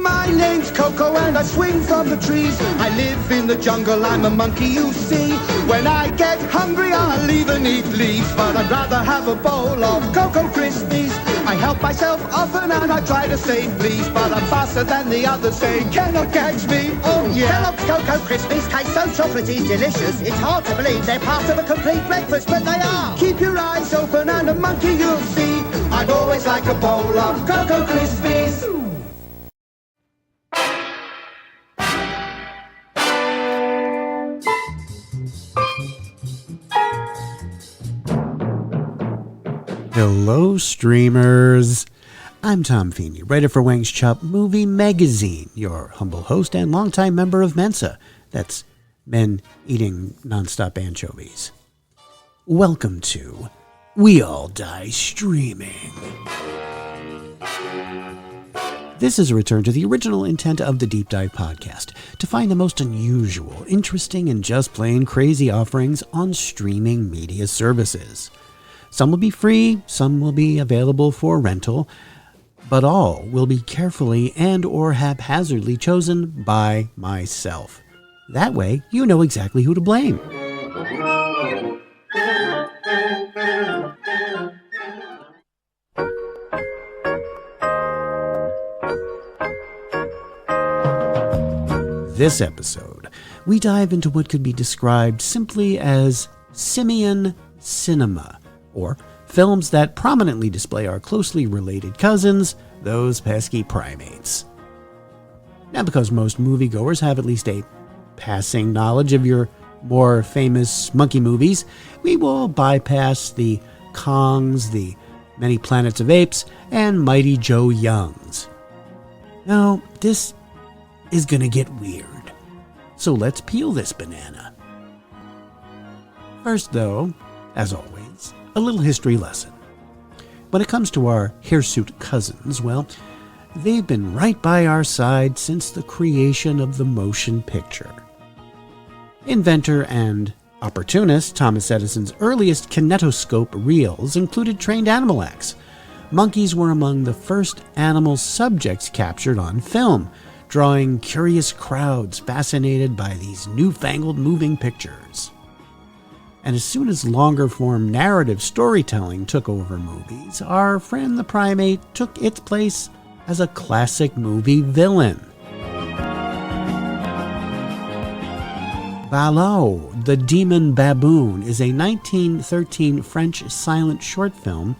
My name's Coco and I swing from the trees. I live in the jungle, I'm a monkey, you see. When I get hungry, I'll even eat leaves, but I'd rather have a bowl of Cocoa Krispies. I help myself often and I try to say please, but I'm faster than the others saying cannot catch me. Oh yeah. Kellogg's Cocoa Krispies taste so chocolatey delicious. It's hard to believe they're part of a complete breakfast, but they are. Keep your eyes open and a monkey you'll see. I'd always like a bowl of Cocoa Krispies. Hello, streamers. I'm Tom Feeney, writer for Wang's Chop Movie Magazine, your humble host and longtime member of Mensa. That's men eating nonstop anchovies. Welcome to We All Die Streaming. This is a return to the original intent of the Deep Dive podcast, to find the most unusual, interesting, and just plain crazy offerings on streaming media services. Some will be free, some will be available for rental, but all will be carefully and or haphazardly chosen by myself. That way, you know exactly who to blame. This episode, we dive into what could be described simply as simian cinema, or films that prominently display our closely related cousins, those pesky primates. Now, because most moviegoers have at least a passing knowledge of your more famous monkey movies, we will bypass the Kongs, the Many Planets of Apes, and Mighty Joe Youngs. Now, this is gonna get weird, so let's peel this banana. First, though, as always, a little history lesson. When it comes to our hirsute cousins, well, they've been right by our side since the creation of the motion picture. Inventor and opportunist Thomas Edison's earliest kinetoscope reels included trained animal acts. Monkeys were among the first animal subjects captured on film, drawing curious crowds fascinated by these newfangled moving pictures. And as soon as longer-form narrative storytelling took over movies, our friend the primate took its place as a classic movie villain. Balao, the Demon Baboon, is a 1913 French silent short film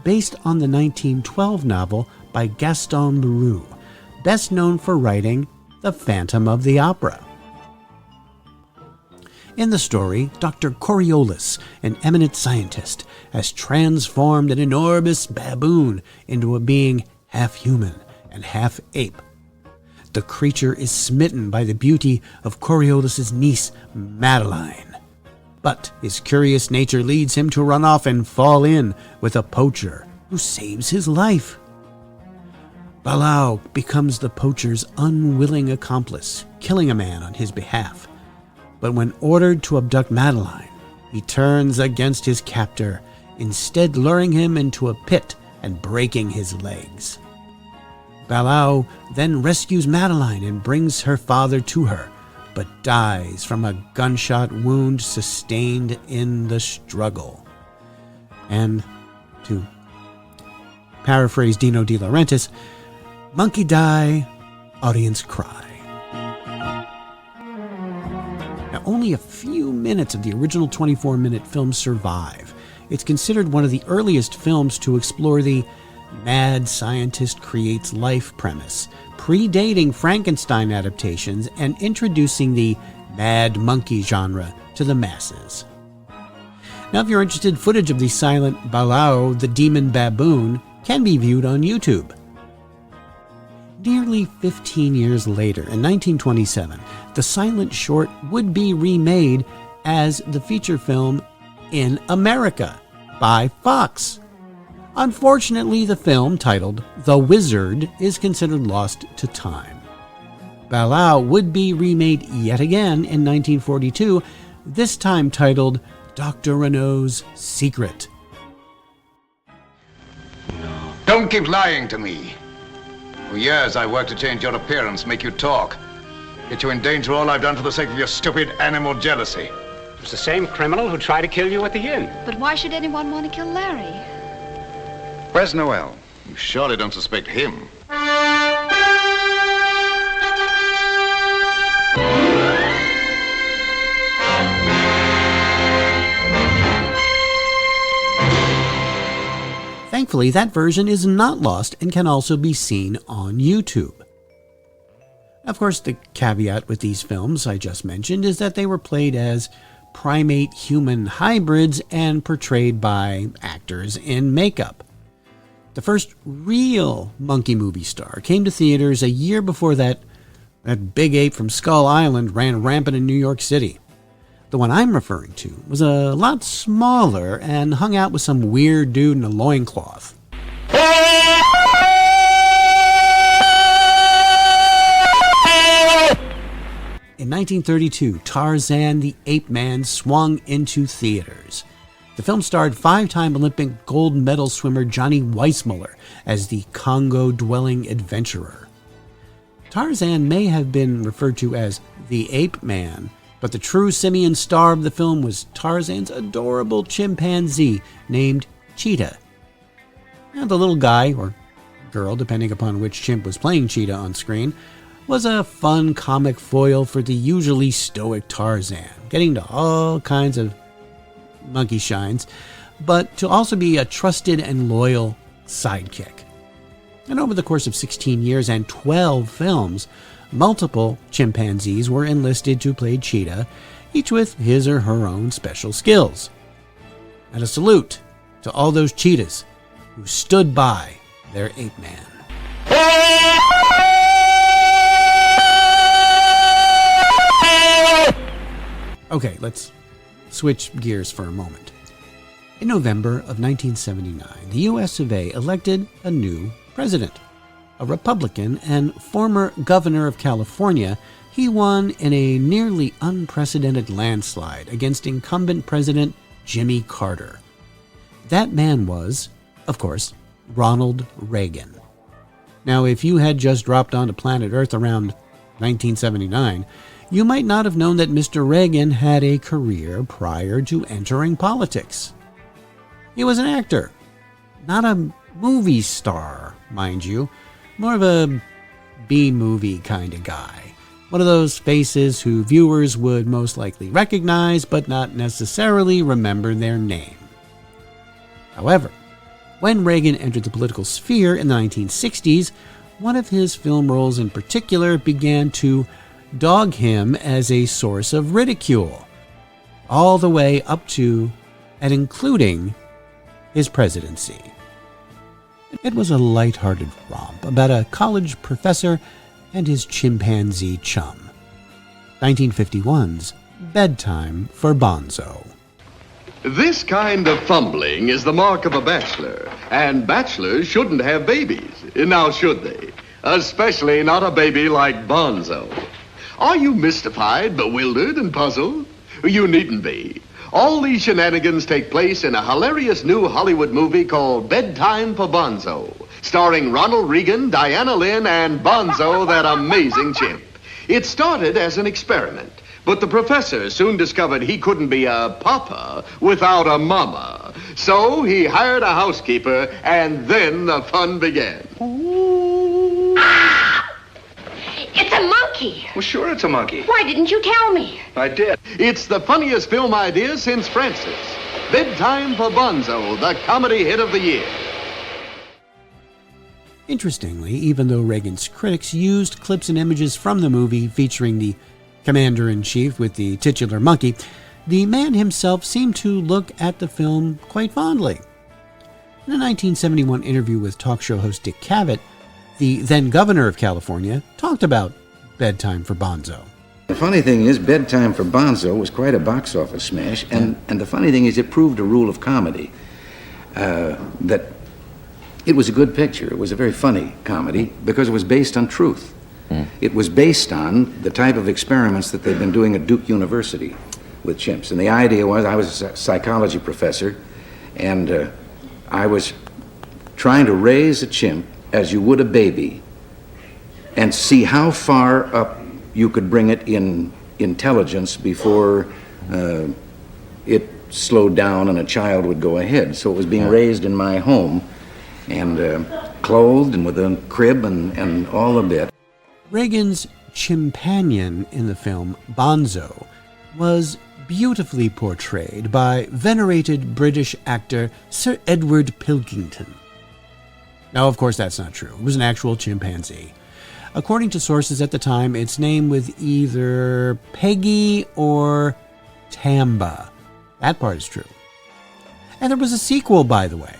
based on the 1912 novel by Gaston Leroux, best known for writing The Phantom of the Opera. In the story, Dr. Coriolis, an eminent scientist, has transformed an enormous baboon into a being half human and half ape. The creature is smitten by the beauty of Coriolis' niece, Madeline. But his curious nature leads him to run off and fall in with a poacher who saves his life. Balao becomes the poacher's unwilling accomplice, killing a man on his behalf. But when ordered to abduct Madeline, he turns against his captor, instead luring him into a pit and breaking his legs. Balao then rescues Madeline and brings her father to her, but dies from a gunshot wound sustained in the struggle. And, to paraphrase Dino De Laurentiis, monkey die, audience cry. Now, only a few minutes of the original 24-minute film survive. It's considered one of the earliest films to explore the mad scientist creates life premise, predating Frankenstein adaptations and introducing the mad monkey genre to the masses. Now, if you're interested, footage of the silent Balao, the Demon Baboon, can be viewed on YouTube. Nearly 15 years later, in 1927, the silent short would be remade as the feature film In America by Fox. Unfortunately, the film, titled The Wizard, is considered lost to time. Balao would be remade yet again in 1942, this time titled Dr. Renault's Secret. Don't keep lying to me. For years, I worked to change your appearance, make you talk. Get you in danger, all I've done for the sake of your stupid animal jealousy. It was the same criminal who tried to kill you at the inn. But why should anyone want to kill Larry? Where's Noel? You surely don't suspect him. Thankfully, that version is not lost and can also be seen on YouTube. Of course, the caveat with these films I just mentioned is that they were played as primate-human hybrids and portrayed by actors in makeup. The first real monkey movie star came to theaters a year before that big ape from Skull Island ran rampant in New York City. The one I'm referring to was a lot smaller and hung out with some weird dude in a loincloth. In 1932, Tarzan the Ape Man swung into theaters. The film starred five-time Olympic gold medal swimmer Johnny Weissmuller as the Congo-dwelling adventurer. Tarzan may have been referred to as the Ape Man, but the true simian star of the film was Tarzan's adorable chimpanzee named Cheetah. Now, the little guy, or girl, depending upon which chimp was playing Cheetah on screen, was a fun comic foil for the usually stoic Tarzan, getting to all kinds of monkey shines, but to also be a trusted and loyal sidekick. And over the course of 16 years and 12 films, multiple chimpanzees were enlisted to play Cheetah, each with his or her own special skills. And a salute to all those cheetahs who stood by their ape man. Okay, let's switch gears for a moment. In November of 1979, the U.S. of A. elected a new president. A Republican and former governor of California, he won in a nearly unprecedented landslide against incumbent President Jimmy Carter. That man was, of course, Ronald Reagan. Now, if you had just dropped onto planet Earth around 1979, you might not have known that Mr. Reagan had a career prior to entering politics. He was an actor, not a movie star, mind you, more of a B-movie kind of guy. One of those faces who viewers would most likely recognize but not necessarily remember their name. However, when Reagan entered the political sphere in the 1960s, one of his film roles in particular began to dog him as a source of ridicule, all the way up to and including his presidency. It was a light-hearted romp about a college professor and his chimpanzee chum. 1951's Bedtime for Bonzo. This kind of fumbling is the mark of a bachelor, and bachelors shouldn't have babies. Now, should they? Especially not a baby like Bonzo. Are you mystified, bewildered, and puzzled? You needn't be. All these shenanigans take place in a hilarious new Hollywood movie called Bedtime for Bonzo, starring Ronald Reagan, Diana Lynn, and Bonzo, that amazing chimp. It started as an experiment, but the professor soon discovered he couldn't be a papa without a mama. So he hired a housekeeper, and then the fun began. It's a monkey. Well, sure it's a monkey. Why didn't you tell me? I did. It's the funniest film idea since Francis. Bedtime for Bonzo, the comedy hit of the year. Interestingly, even though Reagan's critics used clips and images from the movie featuring the commander-in-chief with the titular monkey, the man himself seemed to look at the film quite fondly. In a 1971 interview with talk show host Dick Cavett, the then governor of California talked about Bedtime for Bonzo. The funny thing is, Bedtime for Bonzo was quite a box office smash, and the funny thing is it proved a rule of comedy, that it was a good picture. It was a very funny comedy because it was based on truth. It was based on the type of experiments that they've been doing at Duke University with chimps. And the idea was, I was a psychology professor, and I was trying to raise a chimp as you would a baby and see how far up you could bring it in intelligence before it slowed down and a child would go ahead. So it was being raised in my home and clothed and with a crib and all the bit. Reagan's chimpanion in the film, Bonzo, was beautifully portrayed by venerated British actor Sir Edward Pilkington. Now, of course, that's not true. It was an actual chimpanzee. According to sources at the time, its name was either Peggy or Tamba. That part is true. And there was a sequel, by the way.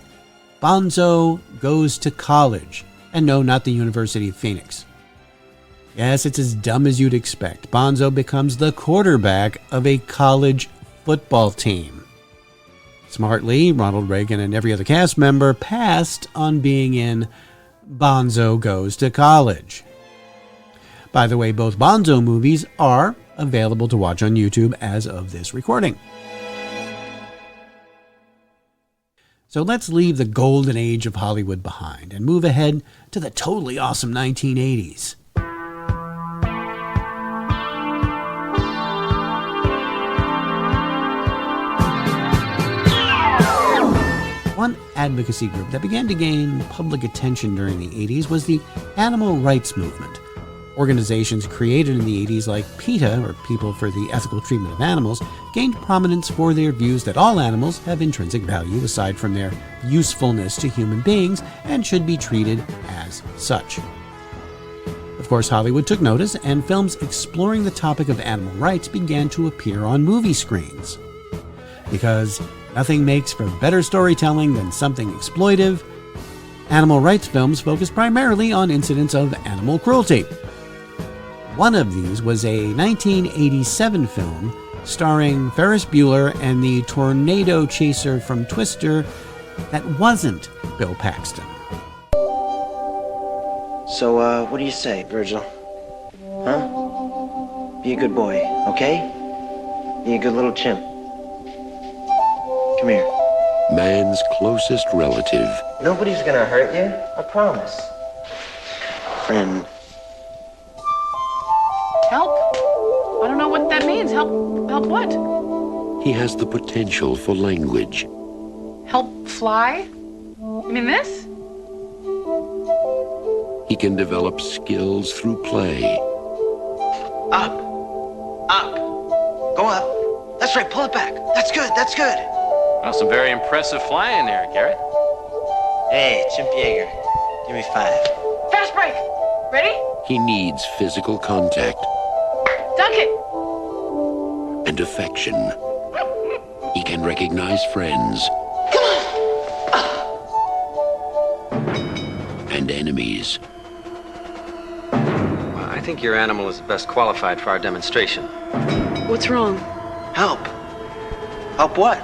Bonzo Goes to College. And no, not the University of Phoenix. Yes, it's as dumb as you'd expect. Bonzo becomes the quarterback of a college football team. Smartly, Ronald Reagan and every other cast member passed on being in Bonzo Goes to College. By the way, both Bonzo movies are available to watch on YouTube as of this recording. So let's leave the golden age of Hollywood behind and move ahead to the totally awesome 1980s. One advocacy group that began to gain public attention during the 80s was the animal rights movement. Organizations created in the 80s like PETA, or People for the Ethical Treatment of Animals, gained prominence for their views that all animals have intrinsic value aside from their usefulness to human beings and should be treated as such. Of course, Hollywood took notice, and films exploring the topic of animal rights began to appear on movie screens. Because nothing makes for better storytelling than something exploitive, animal rights films focus primarily on incidents of animal cruelty. One of these was a 1987 film starring Ferris Bueller and the tornado chaser from Twister that wasn't Bill Paxton. So, what do you say, Virgil? Huh? Be a good boy, okay? Be a good little chimp. Come here. Man's closest relative. Nobody's gonna hurt you, I promise. Friend. Help? I don't know what that means. Help what? He has the potential for language. Help fly? You mean this? He can develop skills through play. Up. Up. Go up. That's right, pull it back. That's good, that's good. Well, some very impressive flying there, Garrett. Hey, Chimp Yeager, give me 5. Fast break. Ready? He needs physical contact. Dunk it. And affection. He can recognize friends. And enemies. Well, I think your animal is best qualified for our demonstration. What's wrong? Help. Help what?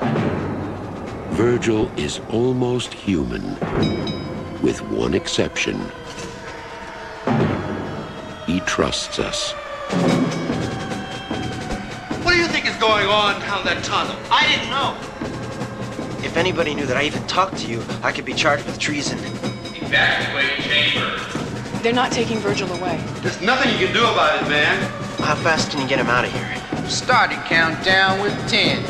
Virgil is almost human, with one exception. He trusts us. What do you think is going on down that tunnel? I didn't know. If anybody knew that I even talked to you, I could be charged with treason. Evacuate chamber. They're not taking Virgil away. There's nothing you can do about it, man. How fast can you get him out of here? Starting countdown with 10,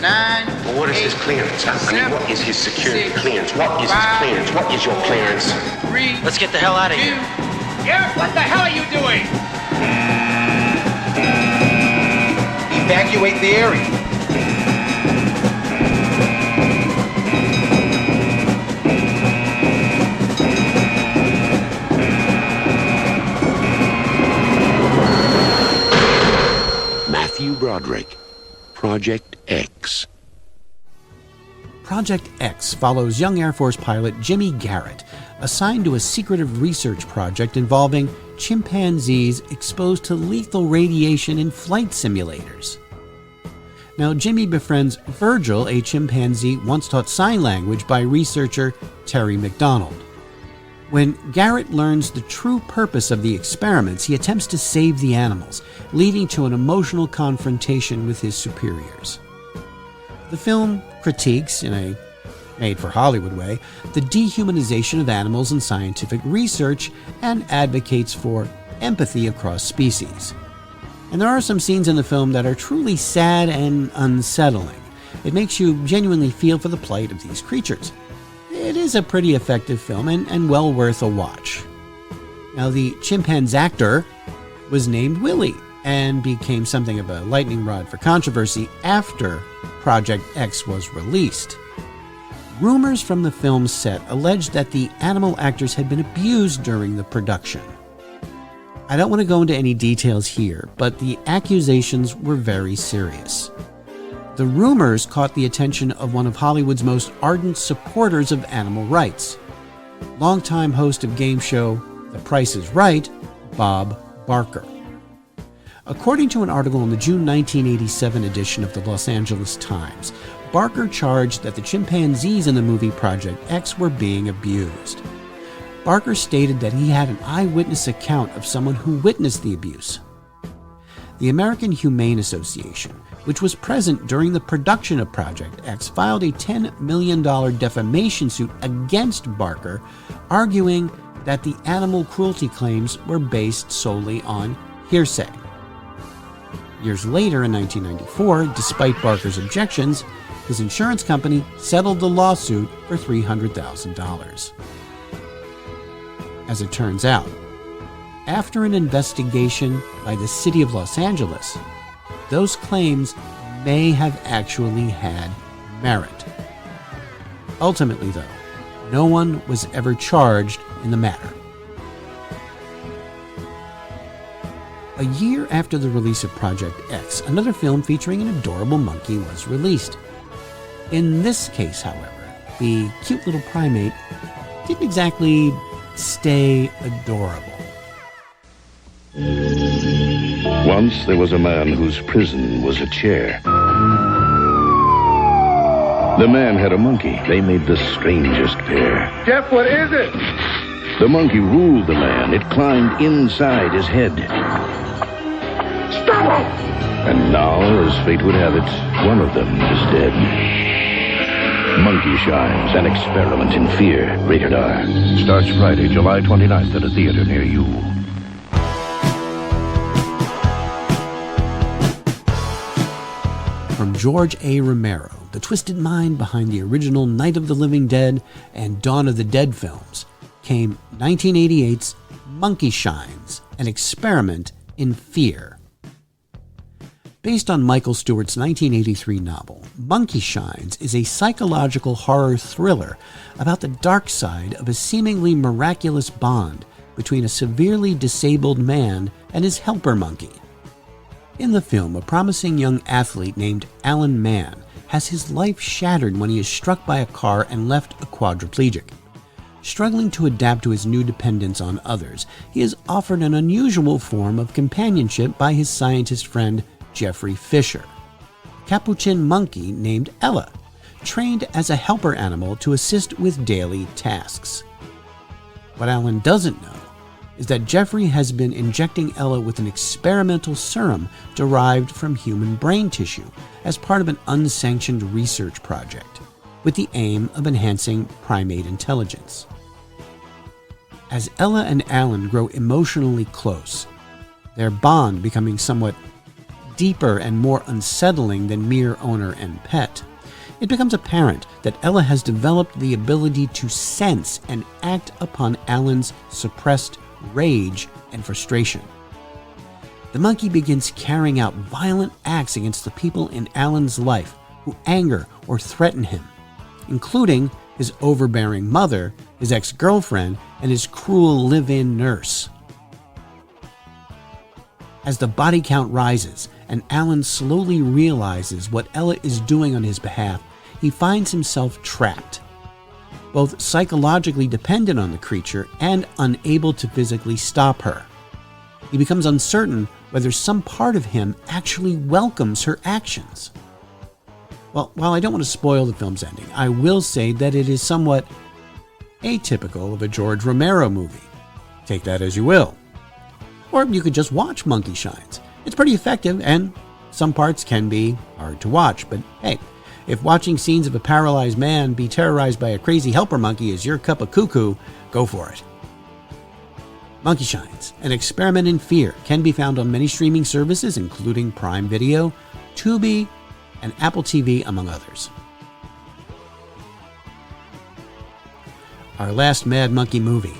9. Well, what is his clearance? I mean, what is his security clearance? What is his clearance? What is your clearance? 3. Let's get the hell out of here. Garrett, what the hell are you doing? Evacuate the area. Matthew Broderick, Project X. Project X follows young Air Force pilot Jimmy Garrett, assigned to a secretive research project involving chimpanzees exposed to lethal radiation in flight simulators. Now, Jimmy befriends Virgil, a chimpanzee once taught sign language by researcher Terry McDonald. When Garrett learns the true purpose of the experiments, he attempts to save the animals, leading to an emotional confrontation with his superiors. The film critiques, in a made-for-Hollywood way, the dehumanization of animals in scientific research and advocates for empathy across species. And there are some scenes in the film that are truly sad and unsettling. It makes you genuinely feel for the plight of these creatures. It is a pretty effective film and well worth a watch. Now, the chimpanzee actor was named Willie and became something of a lightning rod for controversy after Project X was released. Rumors from the film's set alleged that the animal actors had been abused during the production. I don't want to go into any details here, but the accusations were very serious. The rumors caught the attention of one of Hollywood's most ardent supporters of animal rights, longtime host of game show The Price is Right, Bob Barker. According to an article in the June 1987 edition of the Los Angeles Times, Barker charged that the chimpanzees in the movie Project X were being abused. Barker stated that he had an eyewitness account of someone who witnessed the abuse. The American Humane Association, which was present during the production of Project X, filed a $10 million defamation suit against Barker, arguing that the animal cruelty claims were based solely on hearsay. Years later, in 1994, despite Barker's objections, his insurance company settled the lawsuit for $300,000. As it turns out, after an investigation by the city of Los Angeles, those claims may have actually had merit. Ultimately, though, no one was ever charged in the matter. A year after the release of Project X, another film featuring an adorable monkey was released. In this case, however, the cute little primate didn't exactly stay adorable. Once there was a man whose prison was a chair. The man had a monkey. They made the strangest pair. Jeff, what is it? The monkey ruled the man. It climbed inside his head. Stop it! And now, as fate would have it, one of them is dead. Monkey Shines, an experiment in fear. Rated R. Starts Friday, July 29th at a theater near you. From George A. Romero, the twisted mind behind the original Night of the Living Dead and Dawn of the Dead films, came 1988's Monkey Shines, an experiment in fear. Based on Michael Stewart's 1983 novel, Monkey Shines is a psychological horror thriller about the dark side of a seemingly miraculous bond between a severely disabled man and his helper monkey. In the film, a promising young athlete named Alan Mann has his life shattered when he is struck by a car and left a quadriplegic. Struggling to adapt to his new dependence on others, he is offered an unusual form of companionship by his scientist friend Jeffrey Fisher, a capuchin monkey named Ella, trained as a helper animal to assist with daily tasks. What Alan doesn't know is that Jeffrey has been injecting Ella with an experimental serum derived from human brain tissue as part of an unsanctioned research project, with the aim of enhancing primate intelligence. As Ella and Alan grow emotionally close, their bond becoming somewhat deeper and more unsettling than mere owner and pet, it becomes apparent that Ella has developed the ability to sense and act upon Alan's suppressed rage and frustration. The monkey begins carrying out violent acts against the people in Alan's life who anger or threaten him, including his overbearing mother, his ex-girlfriend, and his cruel live-in nurse. As the body count rises and Alan slowly realizes what Ella is doing on his behalf, he finds himself trapped, both psychologically dependent on the creature and unable to physically stop her. He becomes uncertain whether some part of him actually welcomes her actions. Well, while I don't want to spoil the film's ending, I will say that it is somewhat atypical of a George Romero movie. Take that as you will. Or you could just watch Monkey Shines. It's pretty effective, and some parts can be hard to watch, but hey, if watching scenes of a paralyzed man be terrorized by a crazy helper monkey is your cup of cuckoo, go for it. Monkey Shines, An Experiment in Fear, can be found on many streaming services, including Prime Video, Tubi, and Apple TV, among others. Our last Mad Monkey movie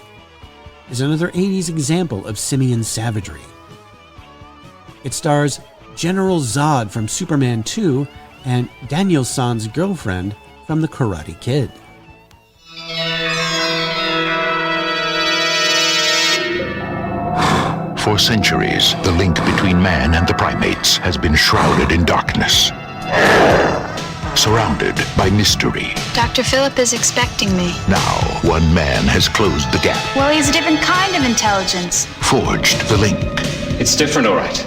is another 80s example of simian savagery. It stars General Zod from Superman 2 and Daniel San's girlfriend from The Karate Kid. For centuries, the link between man and the primates has been shrouded in darkness, surrounded by mystery. Dr. Phillip is expecting me. Now, one man has closed the gap, Well, he's a different kind of intelligence. forged the link, It's different, all right.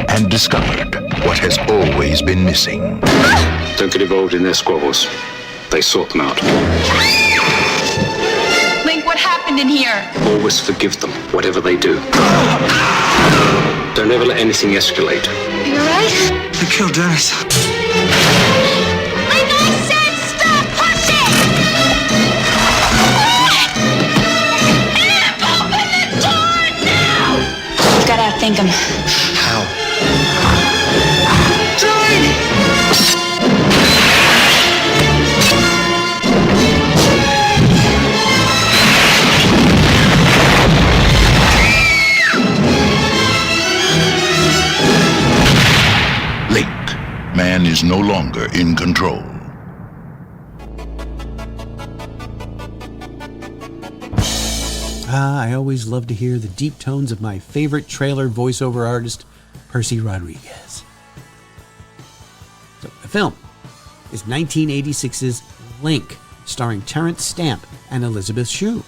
and discovered what has always been missing. Don't get involved in their squabbles. They sort them out. Link, what happened in here? Always forgive them, whatever they do. Don't ever let anything escalate. You alright? They killed Dennis. Link, I said stop pushing! Open the door now! We've got to outthink him. How? Link. Man is no longer in control. I always love to hear the deep tones of my favorite trailer voiceover artist, Percy Rodriguez. So, the film is 1986's Link, starring Terrence Stamp and Elizabeth Shue.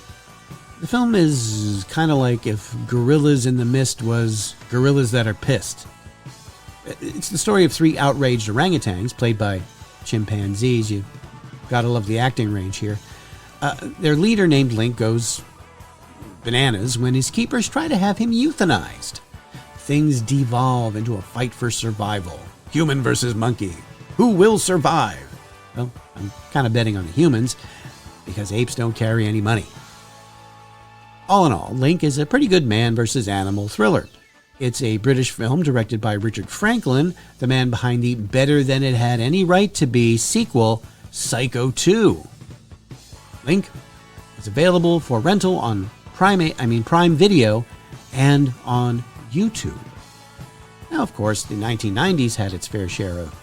The film is kind of like if Gorillas in the Mist was Gorillas That Are Pissed. It's the story of three outraged orangutans, played by chimpanzees. You gotta love the acting range here. Their leader, named Link, goes bananas when his keepers try to have him euthanized. Things devolve into a fight for survival. Human versus monkey. Who will survive? Well, I'm kind of betting on the humans, because apes don't carry any money. All in all, Link is a pretty good man versus animal thriller. It's a British film directed by Richard Franklin, the man behind the better than it had any right to be sequel, Psycho 2. Link is available for rental on Prime Video and on YouTube. Now, of course, the 1990s had its fair share of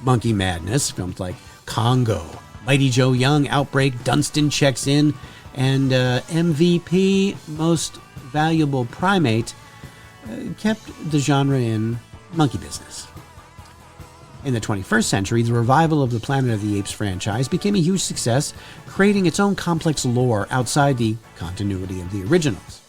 monkey madness. Films like Congo, Mighty Joe Young, Outbreak, Dunstan Checks In, and MVP, Most Valuable Primate, kept the genre in monkey business. In the 21st century, the revival of the Planet of the Apes franchise became a huge success, creating its own complex lore outside the continuity of the originals.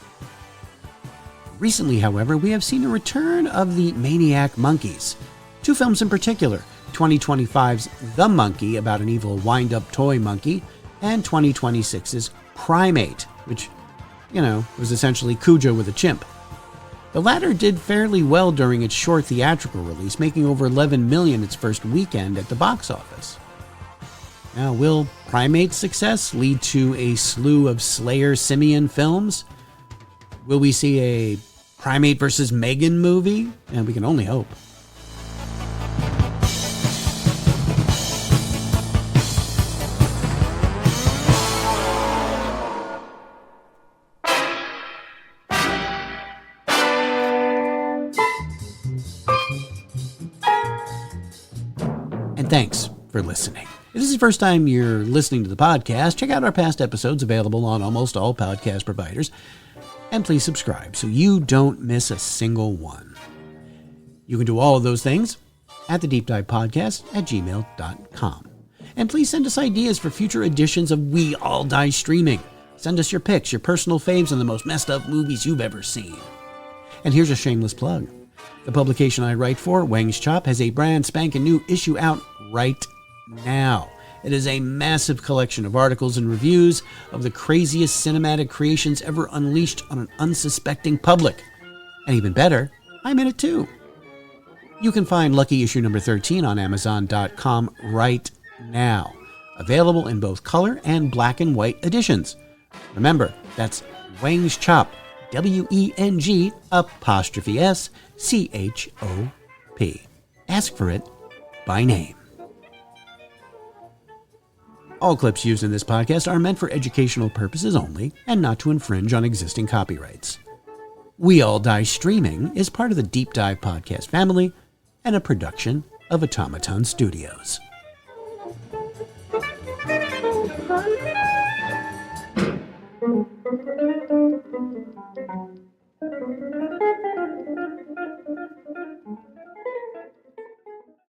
Recently, however, we have seen a return of the Maniac Monkeys. Two films in particular, 2025's The Monkey, about an evil wind-up toy monkey, and 2026's Primate, which, was essentially Cujo with a chimp. The latter did fairly well during its short theatrical release, making over $11 million its first weekend at the box office. Now, will Primate's success lead to a slew of Slayer simian films? Will we see a Primate versus Megan movie? And we can only hope. And thanks for listening. If this is the first time you're listening to the podcast, check out our past episodes available on almost all podcast providers. And please subscribe so you don't miss a single one. You can do all of those things at the Deep Dive Podcast at gmail.com. And please send us ideas for future editions of We All Die Streaming. Send us your pics, your personal faves, and the most messed up movies you've ever seen. And here's a shameless plug. The publication I write for, Wang's Chop, has a brand spanking new issue out right now. It is a massive collection of articles and reviews of the craziest cinematic creations ever unleashed on an unsuspecting public. And even better, I'm in it too. You can find Lucky Issue number 13 on Amazon.com right now. Available in both color and black and white editions. Remember, that's Wang's Chop, WENG''SCHOP. Ask for it by name. All clips used in this podcast are meant for educational purposes only and not to infringe on existing copyrights. We All Die Streaming is part of the Deep Dive Podcast family and a production of Automaton Studios.